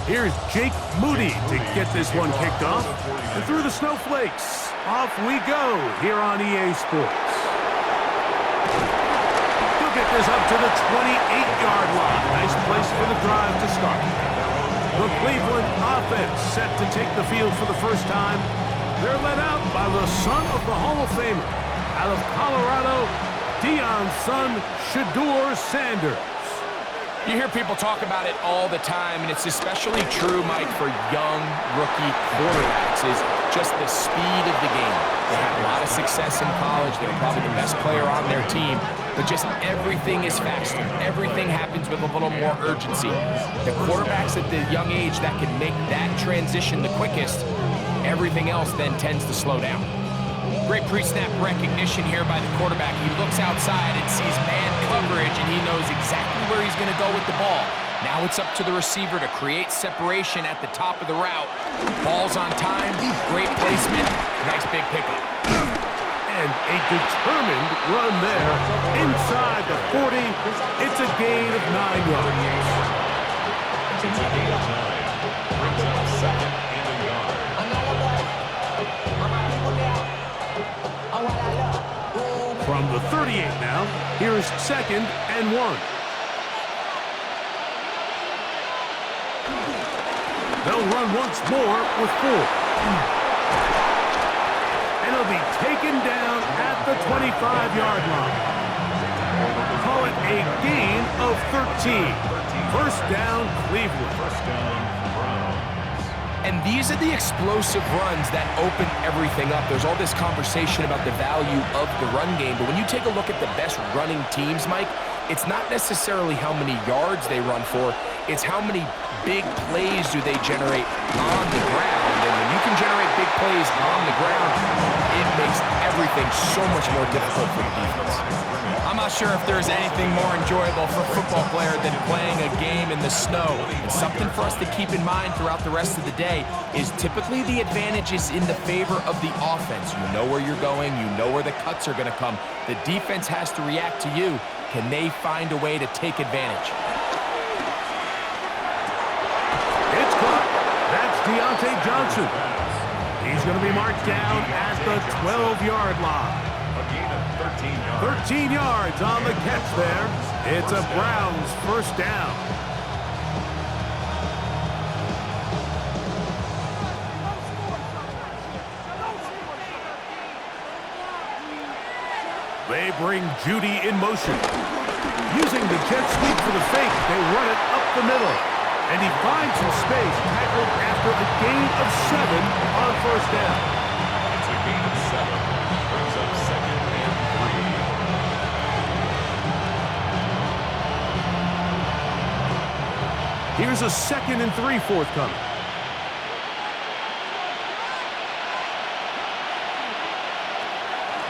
Here's Jake Moody to get this one kicked off. And through the snowflakes, off we go here on EA Sports. He'll get this up to the 28-yard line. Nice place for the drive to start. The Cleveland offense set to take the field for the first time. They're led out by the son of the Hall of Famer. Out of Colorado, Deion's son, Shedeur Sanders. You hear people talk about it all the time, and it's especially true, Mike, for young rookie quarterbacks, is just the speed of the game. They had a lot of success in college. They were probably the best player on their team, but just everything is faster. Everything happens with a little more urgency. The quarterbacks at the young age that can make that transition the quickest, everything else then tends to slow down. Great pre-snap recognition here by the quarterback. He looks outside and sees man coverage, and he knows exactly where he's going to go with the ball. Now it's up to the receiver to create separation at the top of the route. Ball's on time, great placement, nice big pickup. And a determined run there inside the 40. It's a gain of 9 yards. It's a gain of 9. Brings up second and a yard. From the 38 now, here's 2nd and 1. They'll run once more with 4. And he'll be taken down at the 25-yard line. Call it a gain of 13. First down, Cleveland. First down, Browns. And these are the explosive runs that open everything up. There's all this conversation about the value of the run game, but when you take a look at the best running teams, Mike, it's not necessarily how many yards they run for, it's how many big plays do they generate on the ground. And when you can generate big plays on the ground, it makes everything so much more difficult for the defense. I'm not sure if there's anything more enjoyable for a football player than playing a game in the snow. And something for us to keep in mind throughout the rest of the day is typically the advantage is in the favor of the offense. You know where you're going. You know where the cuts are going to come. The defense has to react to you. Can they find a way to take advantage? It's caught. That's Deontay Johnson. He's going to be marked down at the 12-yard line. A gain of 13 yards. 13 yards on the catch there. It's a Browns first down. They bring Judy in motion. Using the jet sweep for the fake, they run it up the middle. And he finds some space, tackled after a gain of 7 on first down. It's a gain of 7. Brings up second and 3. Here's a 2nd and 3 forthcoming.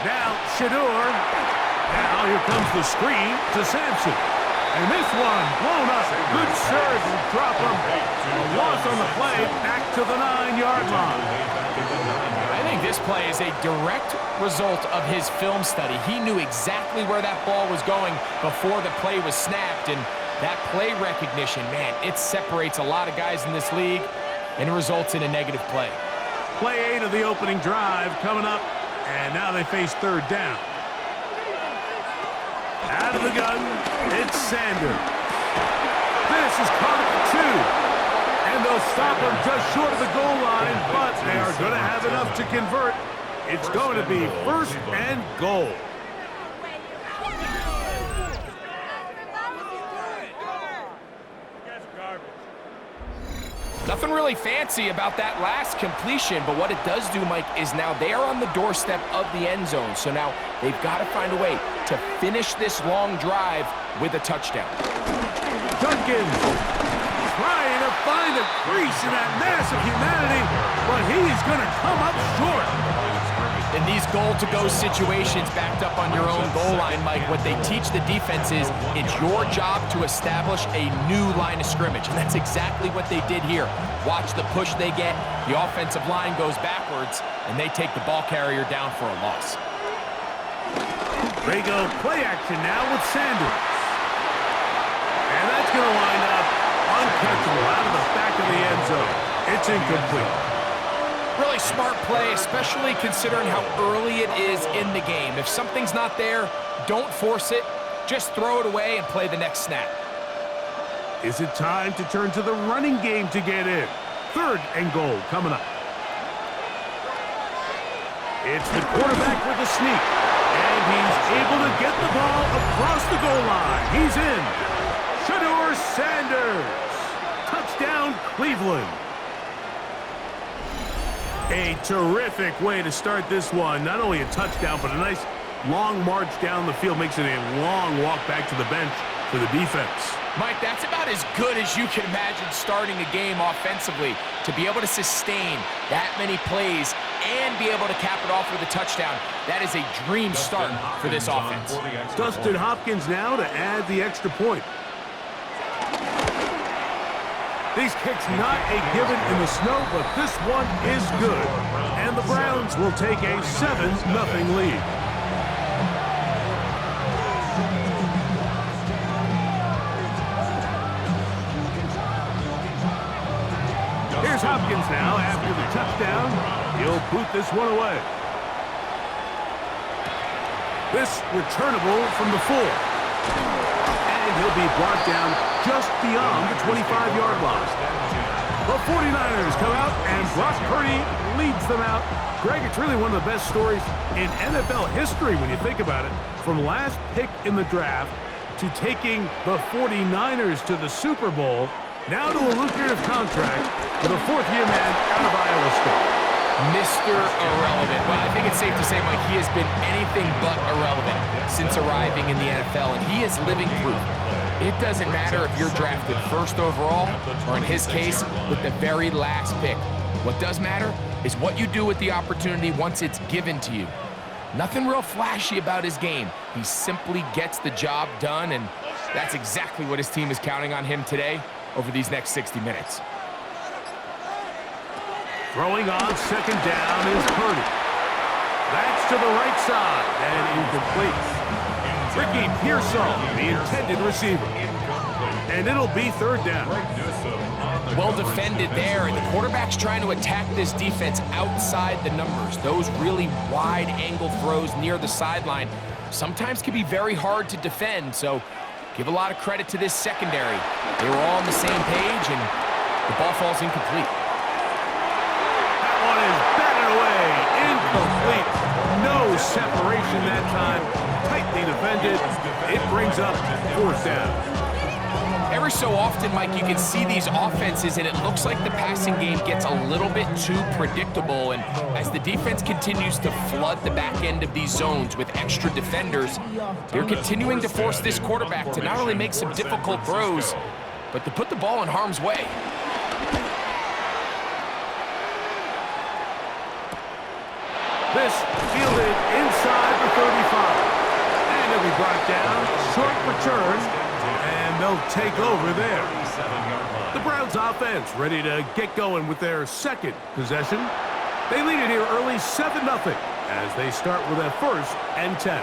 Now, Shedeur. Now here comes the screen to Sampson. And this one blown up. Good serve and drop him. A loss on the play, back to the 9-yard line. I think this play is a direct result of his film study. He knew exactly where that ball was going before the play was snapped, and that play recognition, man, it separates a lot of guys in this league and results in a negative play. Play 8 of the opening drive coming up, and now they face 3rd down. Out of the gun, it's Sanders. This is caught at the 2. And they'll stop him just short of the goal line, but they are going to have enough to convert. It's going to be 1st and goal. Nothing really fancy about that last completion, but what it does do, Mike, is now they are on the doorstep of the end zone. So now they've got to find a way to finish this long drive with a touchdown. Duncan trying to find a crease in that mass of humanity, but he's going to come up short. In these goal-to-go situations backed up on your own goal line, Mike, what they teach the defense is it's your job to establish a new line of scrimmage, and that's exactly what they did here. Watch the push they get. The offensive line goes backwards, and they take the ball carrier down for a loss. They go play action now with Sanders. And that's going to wind up catchable out of the back of the end zone. It's incomplete. Really smart play, especially considering how early it is in the game. If something's not there, don't force it. Just throw it away and play the next snap. Is it time to turn to the running game to get in? 3rd and goal coming up. It's the quarterback with a sneak. And he's able to get the ball across the goal line. He's in. Shedeur Sanders. Touchdown, Cleveland. A terrific way to start this one. Not only a touchdown, but a nice long march down the field. Makes it a long walk back to the bench for the defense. Mike, that's about as good as you can imagine starting a game offensively. To be able to sustain that many plays and be able to cap it off with a touchdown, that is a dream start for this offense. Dustin Hopkins now to add the extra point. These kicks not a given in the snow, but this one is good. And the Browns will take a 7-0 lead. Here's Hopkins now after the touchdown. He'll boot this one away. This returnable from the 4. And he'll be brought down just beyond the 25-yard line. The 49ers come out, and Brock Purdy leads them out. Greg, it's really one of the best stories in NFL history when you think about it. From last pick in the draft to taking the 49ers to the Super Bowl, now to a lucrative contract with a 4th-year man out of Iowa State. Mr. Irrelevant. Well, I think it's safe to say, Mike, he has been anything but irrelevant since arriving in the NFL, and he is living proof. It doesn't matter if you're drafted 1st overall, or in his case, with the very last pick. What does matter is what you do with the opportunity once it's given to you. Nothing real flashy about his game. He simply gets the job done, and that's exactly what his team is counting on him today over these next 60 minutes. Throwing on 2nd down is Purdy. That's to the right side and incomplete. Ricky Pearsall, the intended receiver. And it'll be 3rd down. Well defended there, and the quarterback's trying to attack this defense outside the numbers. Those really wide angle throws near the sideline sometimes can be very hard to defend, so give a lot of credit to this secondary. They were all on the same page, and the ball falls incomplete. That one is batted away. Incomplete. No separation that time. Tightly defended. It brings up 4th down. Every so often, Mike, you can see these offenses, and it looks like the passing game gets a little bit too predictable. And as the defense continues to flood the back end of these zones with extra defenders, they're continuing to force this quarterback to not only make some difficult throws, but to put the ball in harm's way. This fielded inside the 35. And it'll be brought down. Short return. And they'll take over there. The Browns offense ready to get going with their 2nd possession. They lead it here early 7-0 as they start with a 1st and 10.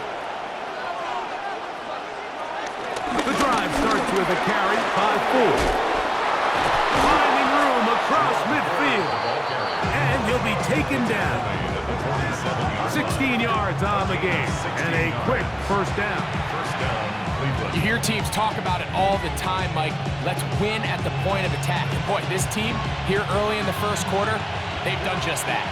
The drive starts with a carry by 4. Finding room across midfield. And he'll be taken down. 16 yards on the game and a quick 1st down. You hear teams talk about it all the time, Mike. Let's win at the point of attack. And boy, this team here early in the 1st quarter, they've done just that.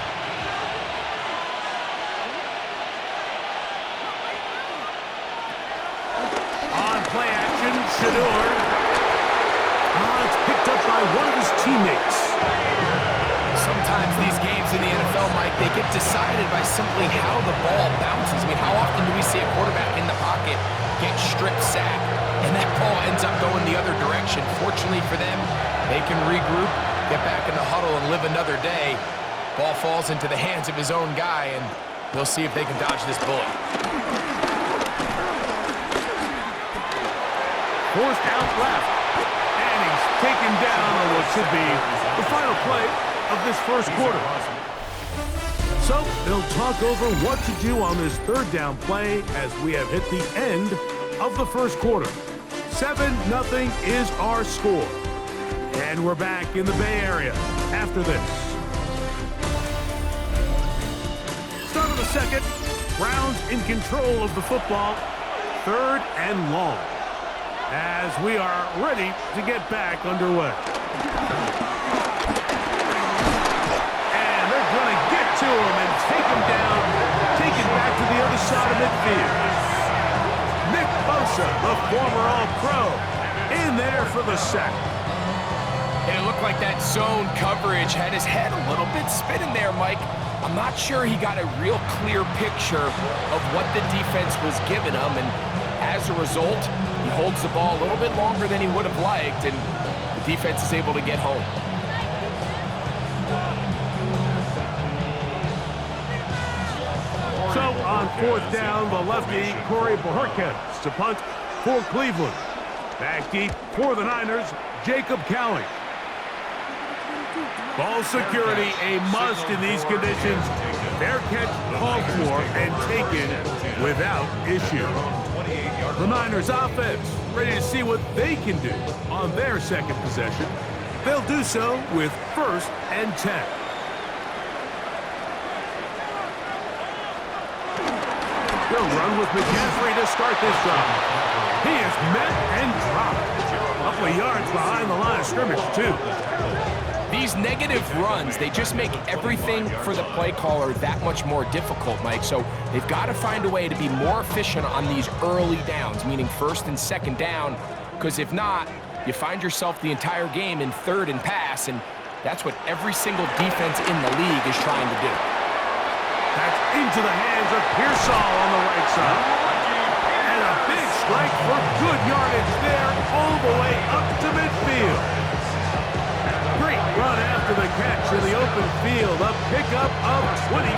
On play action, Shedeur. It's picked up by one of his teammates. Sometimes these games in the NFL, Mike, they get decided by simply how the ball bounces. I mean, how often do we see a quarterback in the pocket get strip sacked, and that ball ends up going the other direction? Fortunately for them, they can regroup, get back in the huddle, and live another day. Ball falls into the hands of his own guy, and they'll see if they can dodge this bullet. Forced out left, and he's taken down on what should be the final play of this 1st quarter. So they'll talk over what to do on this 3rd down play as we have hit the end of the 1st quarter. 7-0 is our score. And we're back in the Bay Area after this. Start of the second. Browns in control of the football. 3rd and long. As we are ready to get back underway. And they're going to get to him and take him down. Take it back to the other side of midfield. Nick Bosa, the former All-Pro, in there for the sack. And it looked like that zone coverage had his head a little bit spinning there, Mike. I'm not sure he got a real clear picture of what the defense was giving him, and as a result, he holds the ball a little bit longer than he would have liked, and the defense is able to get home. So on 4th down, the lefty, Corey Bojorquez to punt for Cleveland. Back deep for the Niners, Jacob Cowling. Ball security a must in these conditions. Fair catch called for and taken without issue. The Niners offense ready to see what they can do on their second possession. They'll do so with 1st and 10. They'll run with McCaffrey to start this drive. He is met and dropped. A couple of yards behind the line of scrimmage, too. These negative runs, they just make everything for the play caller that much more difficult, Mike. So they've got to find a way to be more efficient on these early downs, meaning 1st and 2nd down, because if not, you find yourself the entire game in 3rd and pass, and that's what every single defense in the league is trying to do. That's into the hands of Pearsall on the right side. And a big strike for good yardage there all the way up to midfield. Great run after the catch in the open field. A pickup of 24.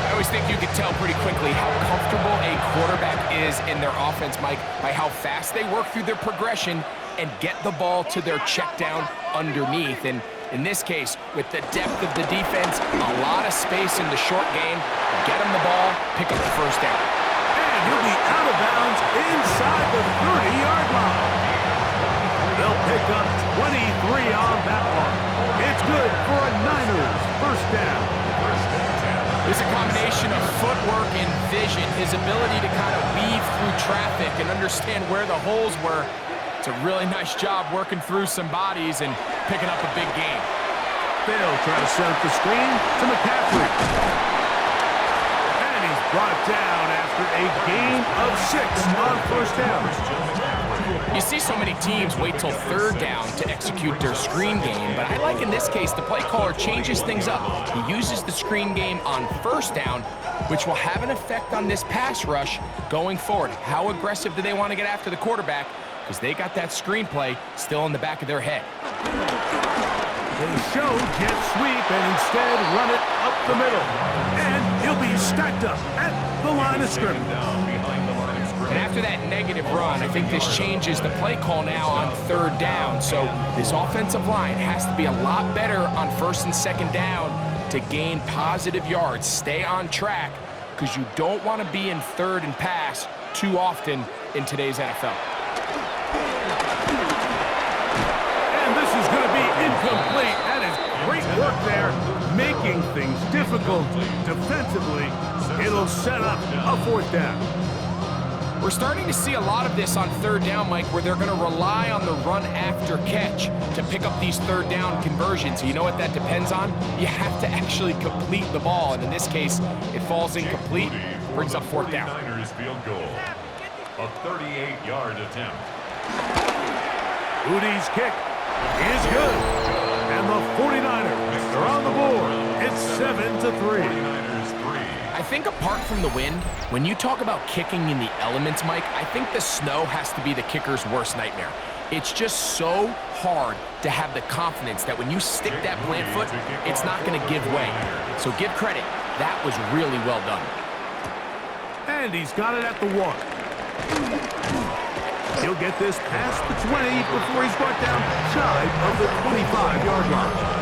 I always think you can tell pretty quickly how comfortable a quarterback is in their offense, Mike, by how fast they work through their progression and get the ball to their check down underneath. And in this case, with the depth of the defense, a lot of space in the short game, get him the ball, pick up the 1st down. And he'll be out of bounds inside the 30-yard line. They'll pick up 23 on that one. It's good for a Niners 1st down. There's a combination of footwork and vision, his ability to kind of weave through traffic and understand where the holes were. It's a really nice job working through some bodies and picking up a big game. They'll try to set up the screen to McCaffrey. And he's brought down after a gain of 6 on 1st down. You see so many teams wait till 3rd down to execute their screen game, but I like in this case the play caller changes things up. He uses the screen game on 1st down, which will have an effect on this pass rush going forward. How aggressive do they want to get after the quarterback? Because they got that screenplay still in the back of their head. They show jet sweep and instead run it up the middle. And he'll be stacked up at the line of scrimmage. And after that negative run, I think this changes the play call now on 3rd down. So this offensive line has to be a lot better on 1st and 2nd down to gain positive yards. Stay on track because you don't want to be in 3rd and pass too often in today's NFL. And this is going to be incomplete. That is great work there, making things difficult defensively. It'll set up a 4th down. We're starting to see a lot of this on 3rd down, Mike, where they're going to rely on the run after catch to pick up these 3rd down conversions. You know what that depends on? You have to actually complete the ball, and in this case, it falls incomplete, brings up 4th down. 49ers field goal. A 38-yard attempt. Udi's kick is good. And the 49ers are on the board. It's 7-3. I think apart from the wind, when you talk about kicking in the elements, Mike, I think the snow has to be the kicker's worst nightmare. It's just so hard to have the confidence that when you stick that plant foot, it's not going to give way. So give credit. That was really well done. And he's got it at the 1. He'll get this past the 20 before he's brought down shy of the 25-yard line.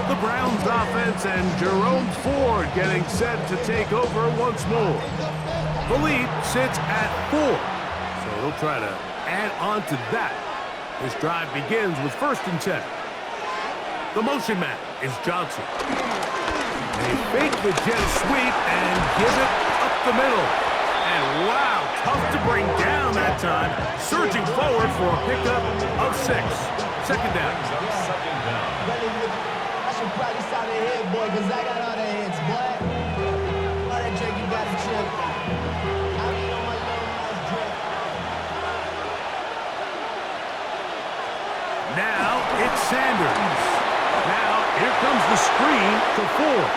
The Browns offense and Jerome Ford getting set to take over once more. The lead sits at 4, so he'll try to add on to that. This drive begins with 1st and 10. The motion man is Johnson. They fake the jet sweep and give it up the middle. And wow, tough to bring down that time. Surging forward for a pickup of 6. 2nd down. Second down. I should probably stop the head, boy, because I got all the heads, boy. All that drink you got to chill. I mean, on my little nice drink. Now it's Sanders. Now here comes the screen to Ford.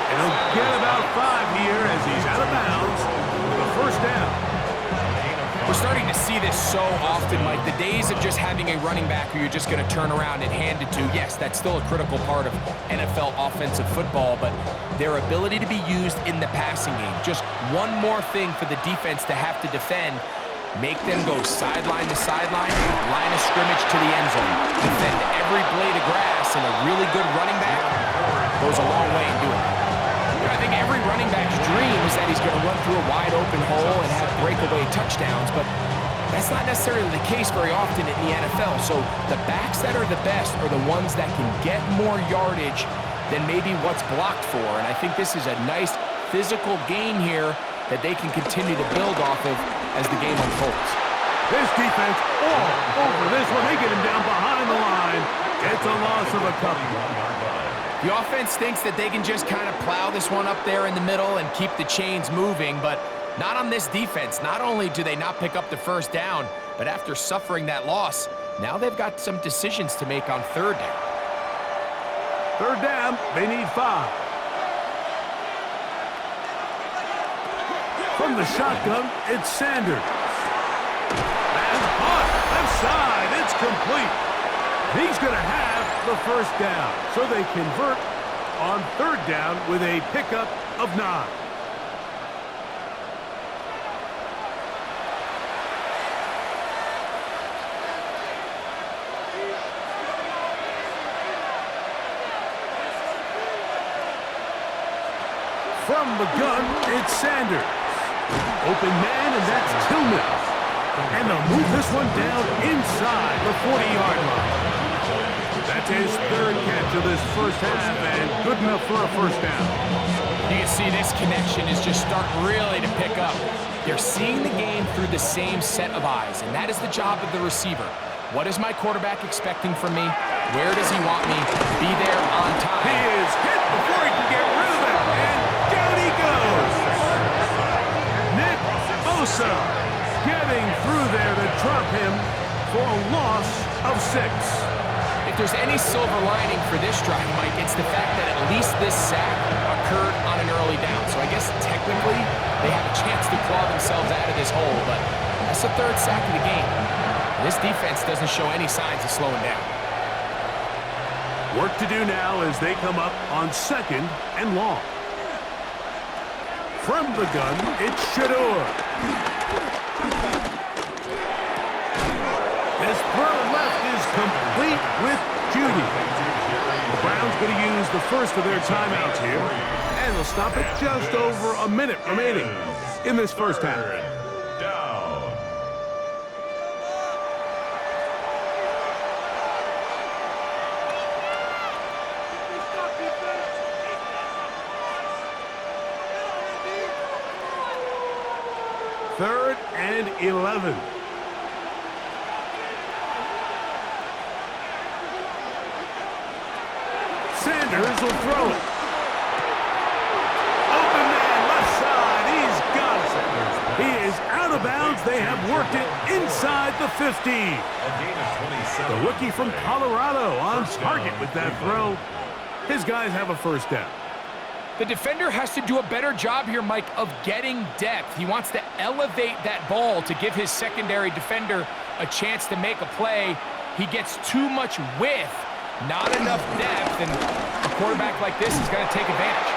And he'll get about 5 here as he's out of bounds with a 1st down. We're starting to see this so often, Mike. The days of just having a running back who you're just going to turn around and hand it to, yes, that's still a critical part of NFL offensive football, but their ability to be used in the passing game, just one more thing for the defense to have to defend, make them go sideline to sideline, line of scrimmage to the end zone, defend every blade of grass, and a really good running back goes a long way in doing that. I think every running back's dream is that he's going to run through a wide open hole and have breakaway touchdowns, but that's not necessarily the case very often in the NFL. So the backs that are the best are the ones that can get more yardage than maybe what's blocked for. And I think this is a nice physical gain here that they can continue to build off of as the game unfolds. This defense all over this one. They get him down behind the line. It's a loss of a couple. The offense thinks that they can just kind of plow this one up there in the middle and keep the chains moving, but not on this defense. Not only do they not pick up the 1st down, but after suffering that loss, now they've got some decisions to make on 3rd down. 3rd down, they need 5. From the shotgun, it's Sanders. And hot, left side, it's complete. He's going to have the 1st down, so they convert on 3rd down with a pickup of 9. From the gun, it's Sanders. Open man, and that's Tillman. And they'll move this one down inside the 40-yard line. That's his 3rd catch of this 1st half, and good enough for a 1st down. You can see this connection is just starting really to pick up. They're seeing the game through the same set of eyes, and that is the job of the receiver. What is my quarterback expecting from me? Where does he want me? Be there on time. He is hit before he can get rid of it, and down he goes. Nick Bosa getting through there to drop him for a loss of 6. If there's any silver lining for this drive, Mike, it's the fact that at least this sack occurred on an early down. So I guess technically they have a chance to claw themselves out of this hole, but that's the 3rd sack of the game. This defense doesn't show any signs of slowing down. Work to do now as they come up on 2nd and long. From the gun, it's Shador. His throw left is complete with Judy. The Browns going to use the 1st of their timeouts here, and they'll stop it just over a minute remaining in this 1st half. Down. Third and 11. Sanders will throw it. Open man, left side. He's got it. He is out of bounds. They have worked it inside the 15. A gain of 27. The rookie from Colorado on target with that throw. His guys have a 1st down. The defender has to do a better job here, Mike, of getting depth. He wants to elevate that ball to give his secondary defender a chance to make a play. He gets too much width, not enough depth, and a quarterback like this is going to take advantage.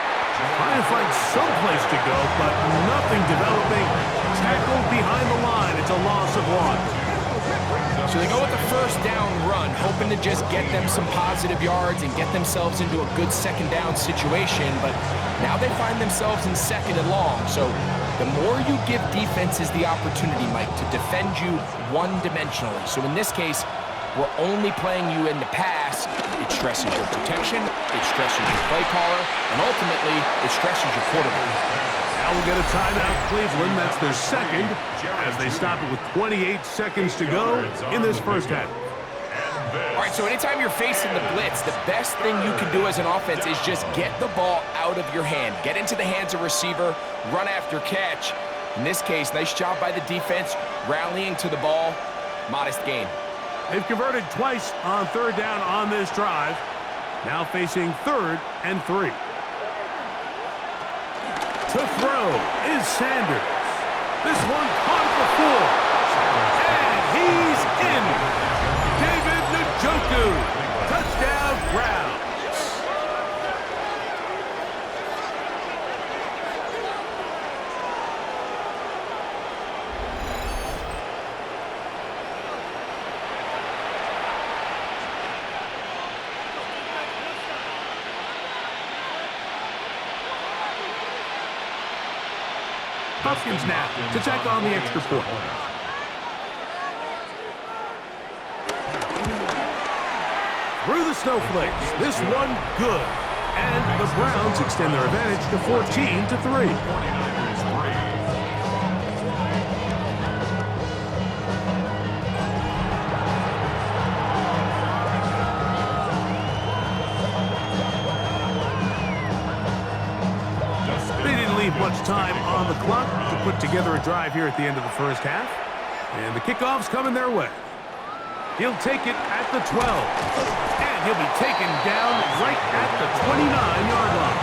Trying to find some place to go, but nothing developing. Tackled behind the line. It's a loss of 1. So they go with the 1st down run, hoping to just get them some positive yards and get themselves into a good 2nd down situation, but now they find themselves in 2nd and long. So the more you give defenses the opportunity, Mike, to defend you one-dimensionally. So in this case, we're only playing you in the pass, it stresses your protection, it stresses your play caller, and ultimately, it stresses your quarterback. Now we'll get a timeout, Cleveland. That's their second, as they stop it with 28 seconds to go in this first half. All right, so anytime you're facing the blitz, the best thing you can do as an offense is just get the ball out of your hand. Get into the hands of receiver, run after catch. In this case, nice job by the defense, rallying to the ball. Modest gain. They've converted twice on third down on this drive. Now facing 3rd and 3. To throw is Sanders. This one caught at the 4. And he's in. David Njoku. Touchdown Browns. Hopkins now to take on the extra point. Through the snowflakes, this one good. And the Browns extend their advantage to 14-3. Much time on the clock to put together a drive here at the end of the first half. And the kickoff's coming their way. He'll take it at the 12. And he'll be taken down right at the 29-yard line.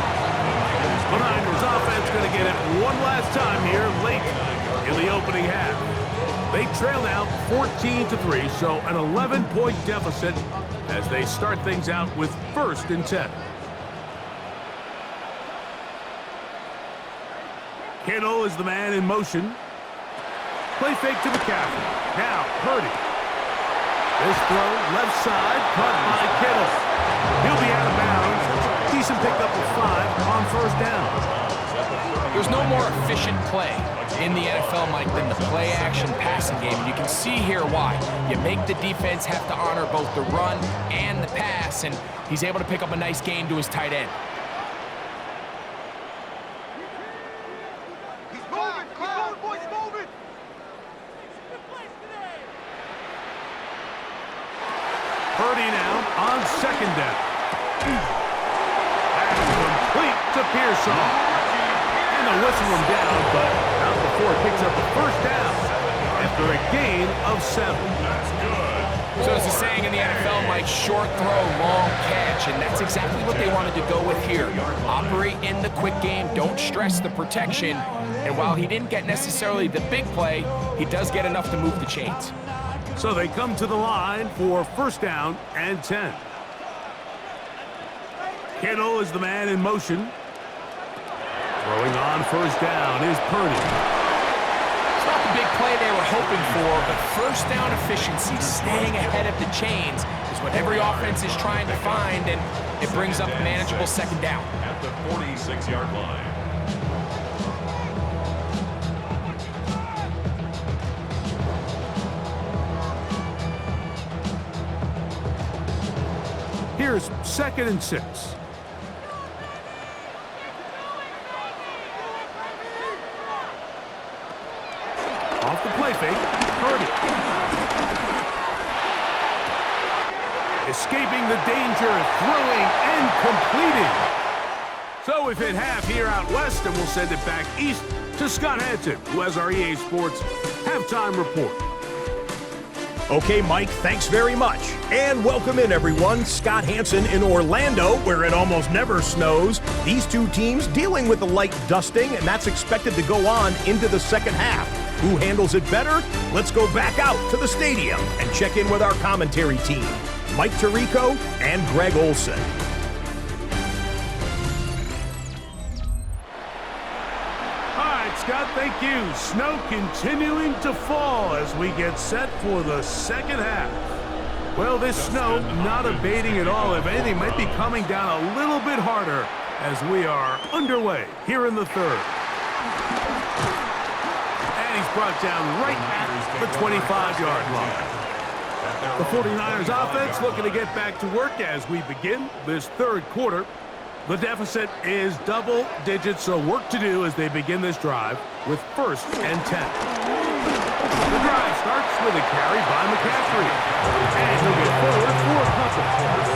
The Niners offense going to get it one last time here late in the opening half. They trail now 14-3, so an 11-point deficit as they start things out with 1st and 10. Kittle is the man in motion. Play fake to McCaffrey. Now, Purdy. This throw, left side, caught by Kittle. He'll be out of bounds. Decent pickup of 5 on 1st down. There's no more efficient play in the NFL, Mike, than the play-action passing game. And you can see here why. You make the defense have to honor both the run and the pass, and he's able to pick up a nice gain to his tight end. Purdy now on 2nd down. That's complete to Pearsall. And they'll whistle him down, but not before it picks up the 1st down after a gain of 7. That's good. So as the saying in the NFL, Mike, short throw, long catch, and that's exactly what they wanted to go with here. Operate in the quick game, don't stress the protection, and while he didn't get necessarily the big play, he does get enough to move the chains. So they come to the line for 1st down and 10. Kittle is the man in motion. Throwing on 1st down is Purdy. It's not the big play they were hoping for, but 1st down efficiency, staying ahead of the chains, is what every offense is trying to find, and it brings up a manageable 2nd down. At the 46-yard line. Here's 2nd and 6. Off the play fake, Purdy. Escaping the danger, throwing and completing. So we've hit half here out west, and we'll send it back east to Scott Hanson, who has our EA Sports halftime report. Okay, Mike, thanks very much. And welcome in, everyone. Scott Hanson in Orlando, where it almost never snows. These two teams dealing with a light dusting, and that's expected to go on into the 2nd half. Who handles it better? Let's go back out to the stadium and check in with our commentary team, Mike Tirico and Greg Olson. Scott, thank you. Snow continuing to fall as we get set for the 2nd half. Well, this snow not abating at all. If anything, might be coming down a little bit harder as we are underway here in the 3rd. And he's brought down right at the 25-yard line. The 49ers offense looking to get back to work as we begin this third quarter. The deficit is double digits, so work to do as they begin this drive with 1st and 10. The drive starts with a carry by McCaffrey. And he'll get forward for a couple.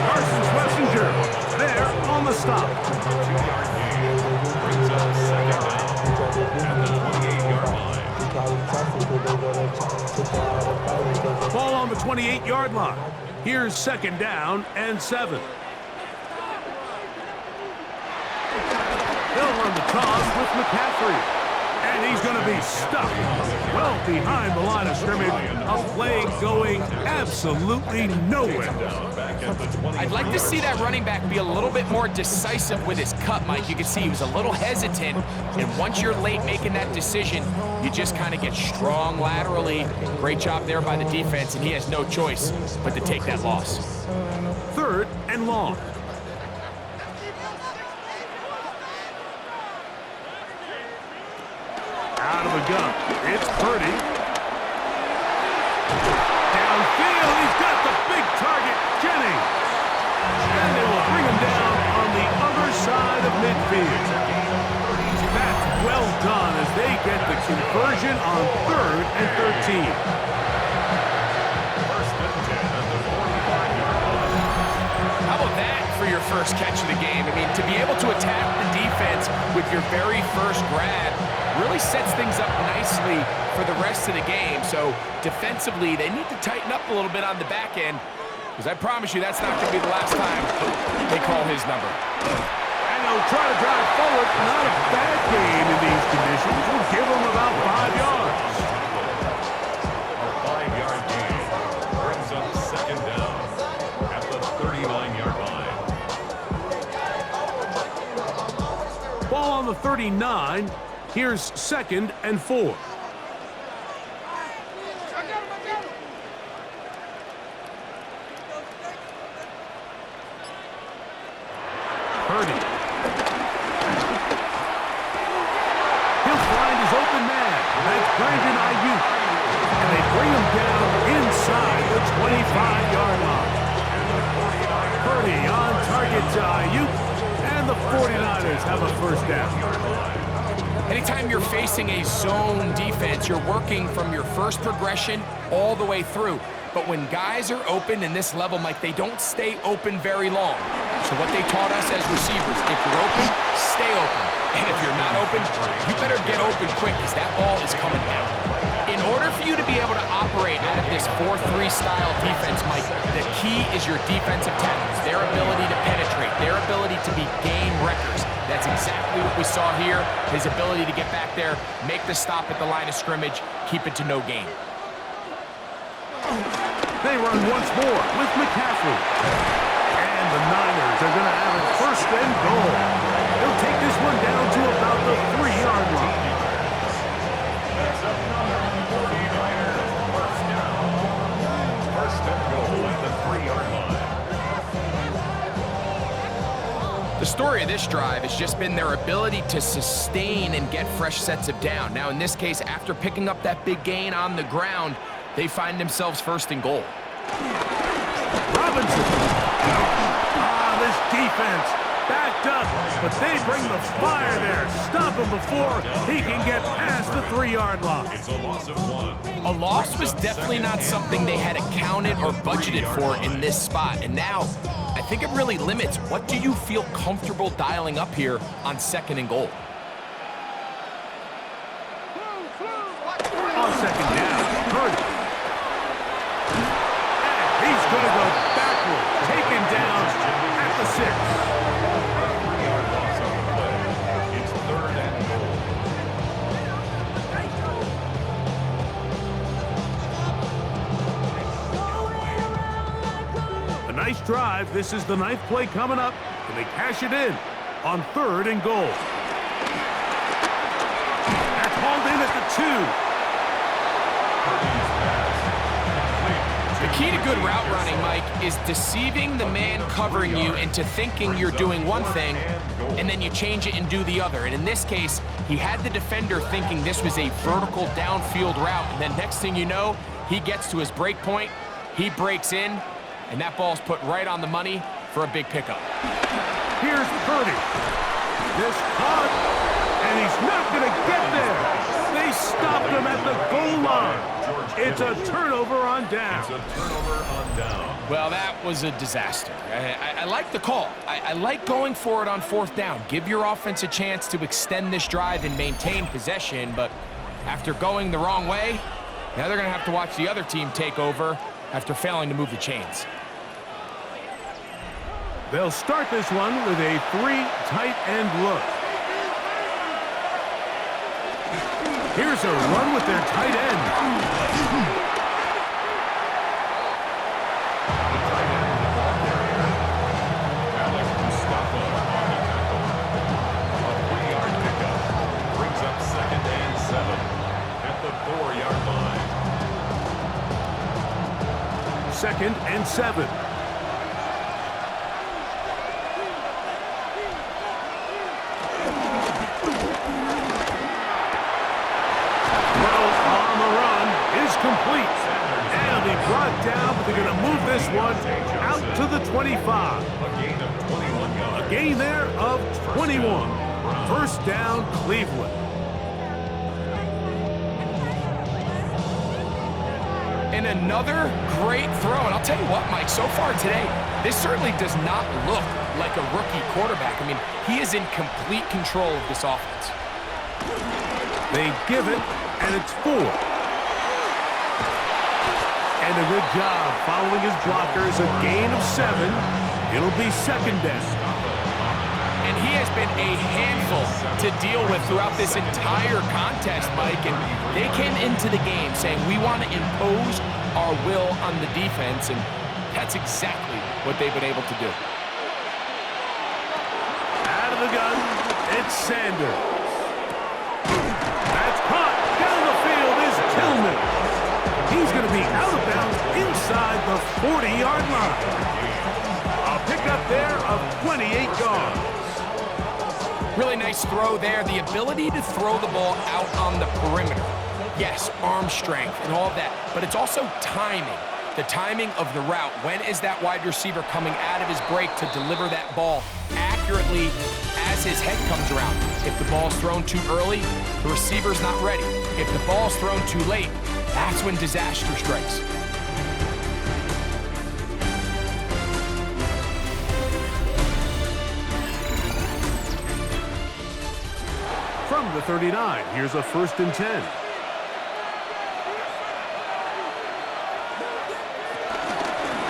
Carson Schlesinger there on the stop. 2-yard gain brings up 2nd down at the 28-yard line. Ball on the 28-yard line. Here's 2nd down and 7. They'll run the toss with McCaffrey. And he's going to be stuck well behind the line of scrimmage. A play going absolutely nowhere. I'd like to see that running back be a little bit more decisive with his cut, Mike. You can see he was a little hesitant. And once you're late making that decision, you just kind of get strong laterally. Great job there by the defense, and he has no choice but to take that loss. 3rd and long. Out of the gun, it's Purdy. Downfield, he's got the big target, Jennings. And they will bring him down on the other side of midfield. That's well done as they get the conversion on 3rd and 13. 1st and 10 at the 45-yard line. How about that for your first catch of the game? I mean, to be able to attack the defense with your very first grab really sets things up nicely for the rest of the game. So defensively, they need to tighten up a little bit on the back end, because I promise you that's not going to be the last time they call his number. And they'll try to drive forward. Not a bad game in these conditions. We'll give them about 5 yards. A 5-yard gain brings up 2nd down at the 39-yard line. Ball on the 39. Here's 2nd and 4. Purdy. He'll find his open man. That's Brandon Ayuk. And they bring him down inside the 25-yard line. Purdy on target to Ayuk. And the 49ers have a 1st down. Anytime you're facing a zone defense, you're working from your first progression all the way through. But when guys are open in this level, Mike, they don't stay open very long. So what they taught us as receivers, if you're open, stay open. And if you're not open, you better get open quick, because that ball is coming down. In order for you to be able to operate out of this 4-3 style defense, Mike, the key is your defensive tackles, their ability to penetrate, their ability to be game wreckers. That's exactly what we saw here, his ability to get back there, make the stop at the line of scrimmage, keep it to no gain. They run once more with McCaffrey. And the Niners are going to have it 1st and goal. They'll take this one down to about the 3-yard line. That's up number 49ers. 1st down. 1st and goal at the 3-yard line. The story of this drive has just been their ability to sustain and get fresh sets of down. Now, in this case, after picking up that big gain on the ground, they find themselves 1st and goal. Robinson. This defense backed up, but they bring the fire there. Stop him before he can get past the 3-yard line. It's a loss of 1. A loss was definitely not something they had accounted or budgeted for in this spot. And now, I think it really limits what do you feel comfortable dialing up here on 2nd and goal. On 2nd down, Purdy. And he's going to go backward, taken down at the 6. 3-yard loss on the play. It's 3rd and goal. A nice drive. This is the 9th play coming up, and they cash it in on 3rd and goal. That's hauled in at the 2. The key to good route running, Mike, is deceiving the man covering you into thinking you're doing one thing, and then you change it and do the other. And in this case, he had the defender thinking this was a vertical downfield route, and then next thing you know, he gets to his break point, He breaks in, and that ball's put right on the money for a big pickup. Here's Purdy. This caught, and he's not going to get there. They stopped him at the goal line. It's a turnover on down. It's a turnover on down. Well, that was a disaster. I like the call. I like going for it on 4th down. Give your offense a chance to extend this drive and maintain possession, but after going the wrong way, now they're going to have to watch the other team take over after failing to move the chains. They'll start this one with a 3 tight end look. Here's a run with their tight end. Second and 7. Throw on the run is complete. And it'll be brought down, but they're going to move this one out to the 25. A gain of 21 yards. A gain there of 21. First down, Cleveland. And another great throw. And I'll tell you what, Mike, so far today, this certainly does not look like a rookie quarterback. I mean, he is in complete control of this offense. They give it, and it's 4. And a good job following his blockers. A gain of 7. It'll be second down. And he has been a handful to deal with throughout this entire contest, Mike. And they came into the game saying, we want to impose our will on the defense, and that's exactly what they've been able to do. Out of the gun, it's Sanders. That's caught. Down the field is Tillman. He's going to be out of bounds inside the 40-yard line. A pickup there of 28 yards. Really nice throw there. The ability to throw the ball out on the perimeter. Yes, arm strength and all of that, but it's also timing. The timing of the route. When is that wide receiver coming out of his break to deliver that ball accurately as his head comes around? If the ball's thrown too early, the receiver's not ready. If the ball's thrown too late, that's when disaster strikes. From the 39, here's a 1st and 10.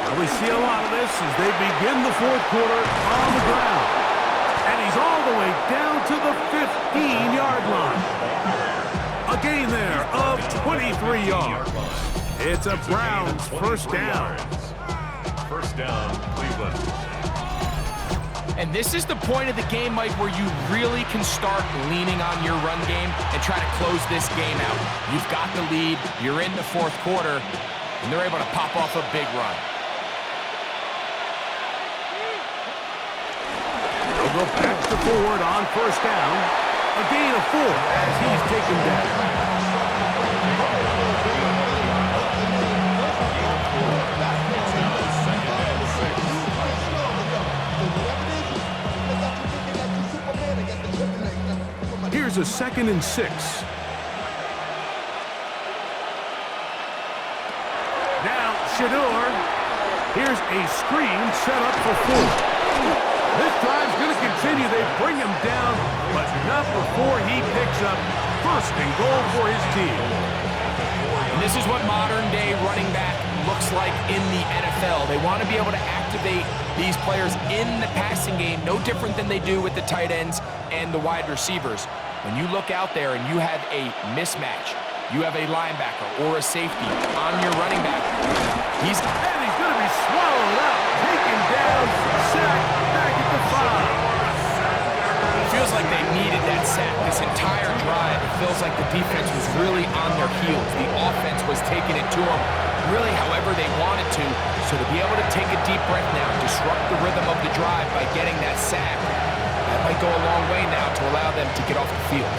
Well, we see a lot of this as they begin the 4th quarter on the ground. And he's all the way down to the 15-yard line. A gain there of 23 yards. It's a Browns first down. First down, Cleveland. And this is the point of the game, Mike, where you really can start leaning on your run game and try to close this game out. You've got the lead, you're in the 4th quarter, and they're able to pop off a big run. They'll go back to forward on first down. A gain of 4 as he's taken down. Here's a 2nd and 6. Now, Shador. Here's a screen set up for 4. This drive's going to continue. They bring him down, but not before he picks up 1st and goal for his team. And this is what modern-day running back looks like in the NFL. They want to be able to activate these players in the passing game, no different than they do with the tight ends and the wide receivers. When you look out there and you have a mismatch, you have a linebacker or a safety on your running back, he's going to be swallowed up, taken down, sacked back at the 5. It feels like they needed that sack. This entire drive, it feels like the defense was really on their heels. The offense was taking it to them really however they wanted to. So to be able to take a deep breath now, disrupt the rhythm of the drive by getting that sack, that might go a long way now to allow them to get off the field.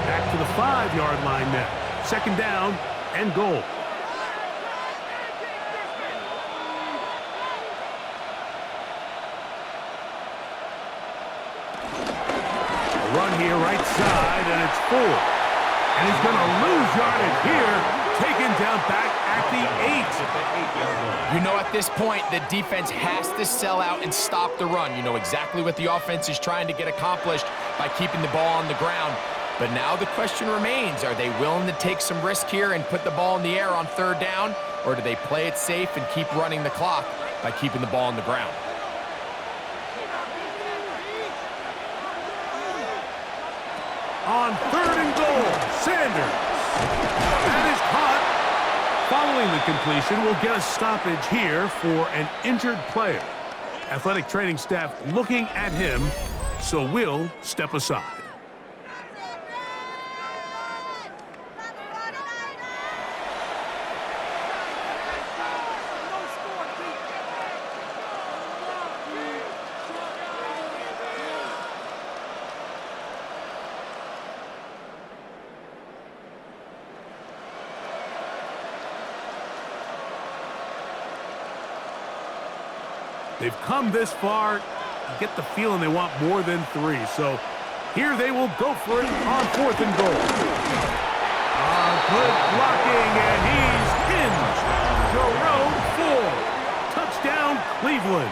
Back to to the 5-yard line now. Second down and goal. Run here, right side, and it's full. And he's going to lose yardage here, taken down back at the 8. You know, at this point, the defense has to sell out and stop the run. You know exactly what the offense is trying to get accomplished by keeping the ball on the ground. But now the question remains, are they willing to take some risk here and put the ball in the air on third down, or do they play it safe and keep running the clock by keeping the ball on the ground? On third and goal, Sanders. That is caught. Following the completion, we'll get a stoppage here for an injured player. Athletic training staff looking at him, so we'll step aside. They've come this far. You get the feeling they want more than 3. So here they will go for it on 4th and goal. Good blocking, and he's in. Jerome Ford. Touchdown, Cleveland.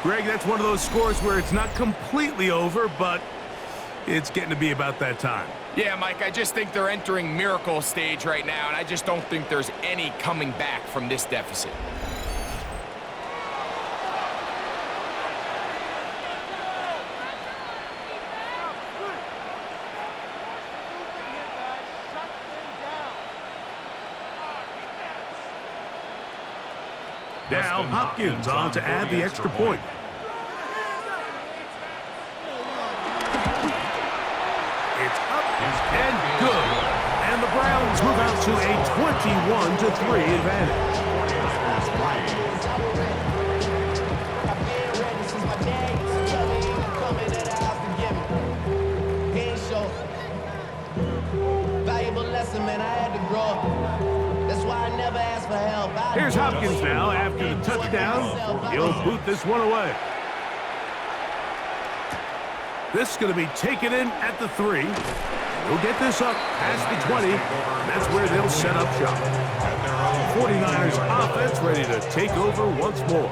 Greg, that's one of those scores where it's not completely over, but it's getting to be about that time. Yeah, Mike, I just think they're entering miracle stage right now, and I just don't think there's any coming back from this deficit. Now Hopkins on to add the extra point. It's up and good. And the Browns move out to a 21-3 advantage. I've been ready since my dad used to tell me he would come into the house to give me. He ain't show. Valuable lesson, man. I had to grow up. That's why I never asked for help. Here's Hopkins now after the touchdown. He'll boot this one away. This is going to be taken in at the 3. He'll get this up past the 20. And that's where they'll set up shop. 49ers offense ready to take over once more.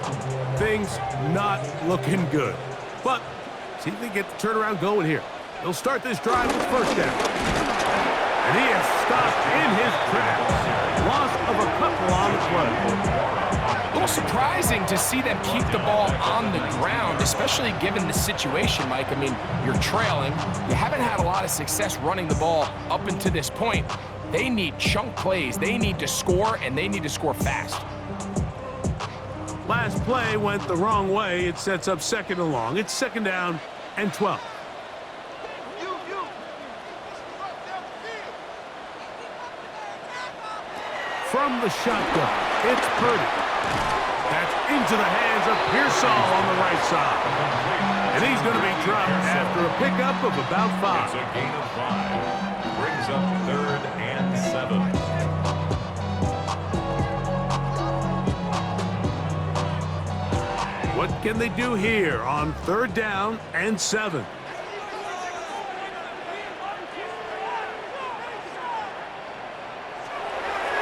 Things not looking good. But see if they get the turnaround going here. They'll start this drive with first down. And he is stopped in his tracks. Loss of a couple on the play. A little surprising to see them keep the ball on the ground, especially given the situation, Mike. I mean, you're trailing. You haven't had a lot of success running the ball up until this point. They need chunk plays. They need to score, and they need to score fast. Last play went the wrong way. It sets up second and long. It's second down and 12. From the shotgun, it's Purdy. That's into the hands of Pearsall on the right side. And he's going to be dropped after a pickup of about 5. It's a gain of 5. Brings up 3rd and 7. What can they do here on 3rd down and 7?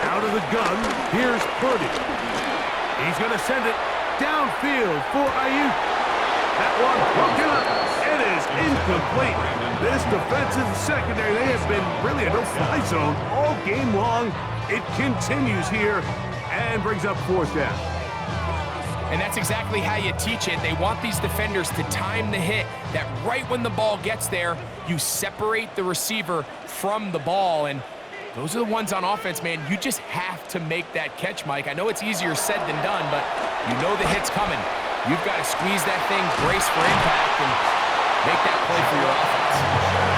Out of the gun, here's Purdy. He's going to send it downfield for Ayuk. That one broken up. It is incomplete. This defensive secondary, they have been really a no-fly zone all game long. It continues here and brings up 4th down. And that's exactly how you teach it. They want these defenders to time the hit, that right when the ball gets there, you separate the receiver from the ball. And those are the ones on offense, man. You just have to make that catch, Mike. I know it's easier said than done, but you know the hit's coming. You've got to squeeze that thing, brace for impact, and make that play for your offense.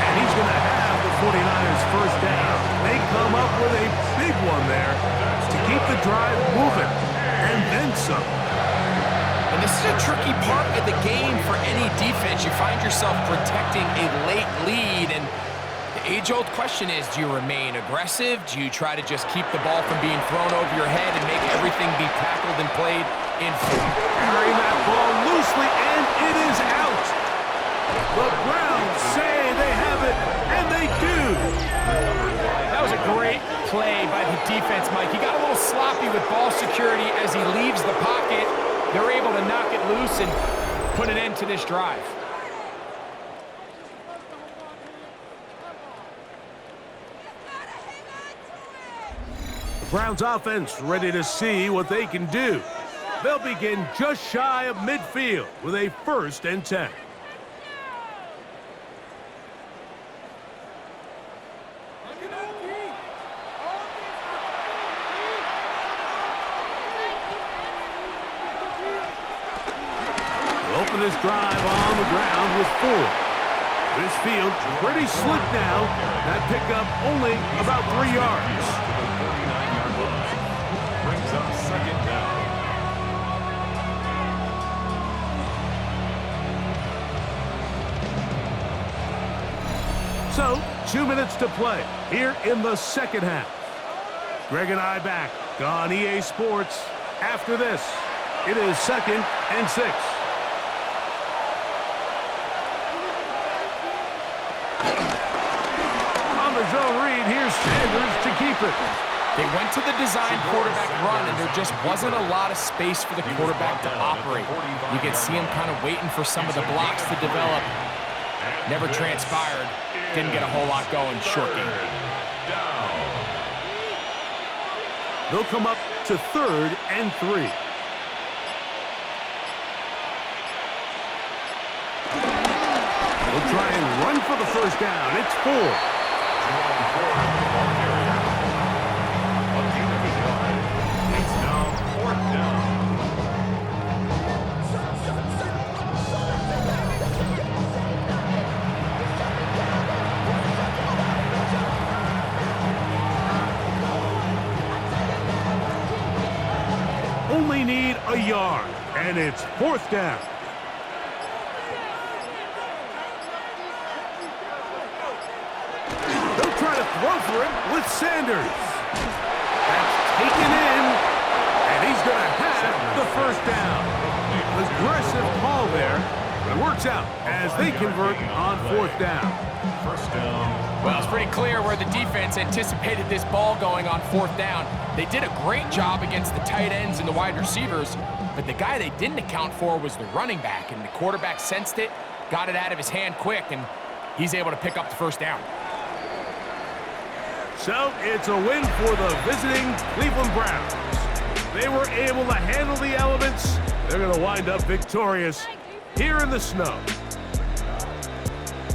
And he's going to have the 49ers first down. They come up with a big one there to keep the drive moving, and then some. A And this is a tricky part of the game for any defense. You find yourself protecting a late lead, and the age-old question is, do you remain aggressive? Do you try to just keep the ball from being thrown over your head and make everything be tackled and played in full? Carrying that ball loosely, and it is out. The Browns say they have it, and they do. That was a great play by the defense, Mike. He got a little sloppy with ball security as he leaves the pocket. They're able to knock it loose and put an end to this drive. The Browns offense ready to see what they can do. They'll begin just shy of midfield with a 1st and 10. Open this drive on the ground with 4. This field pretty slick now. That pickup only about 3 yards. Brings up 2nd down. So, 2 minutes to play here in the 2nd half. Greg and I back on EA Sports. After this, it is 2nd and 6. On the zone read, here's Sanders to keep it. They went to the design quarterback run, and there just wasn't a lot of space for the quarterback to operate. You could see him kind of waiting for some of the blocks to develop. Never transpired. Didn't get a whole lot going. Short game. They'll come up to 3rd and 3. They'll try and run for the 1st down. It's 4. Only need a yard, and it's 4th down. They'll try to throw for it with Sanders. That's taken in, and he's going to have the 1st down. Aggressive call there, but it works out as they convert on 4th down. 1st down. Well, it's pretty clear where the defense anticipated this ball going on 4th down. They did a great job against the tight ends and the wide receivers, but the guy they didn't account for was the running back, and the quarterback sensed it, got it out of his hand quick, and he's able to pick up the 1st down. So it's a win for the visiting Cleveland Browns. They were able to handle the elements. They're going to wind up victorious here in the snow.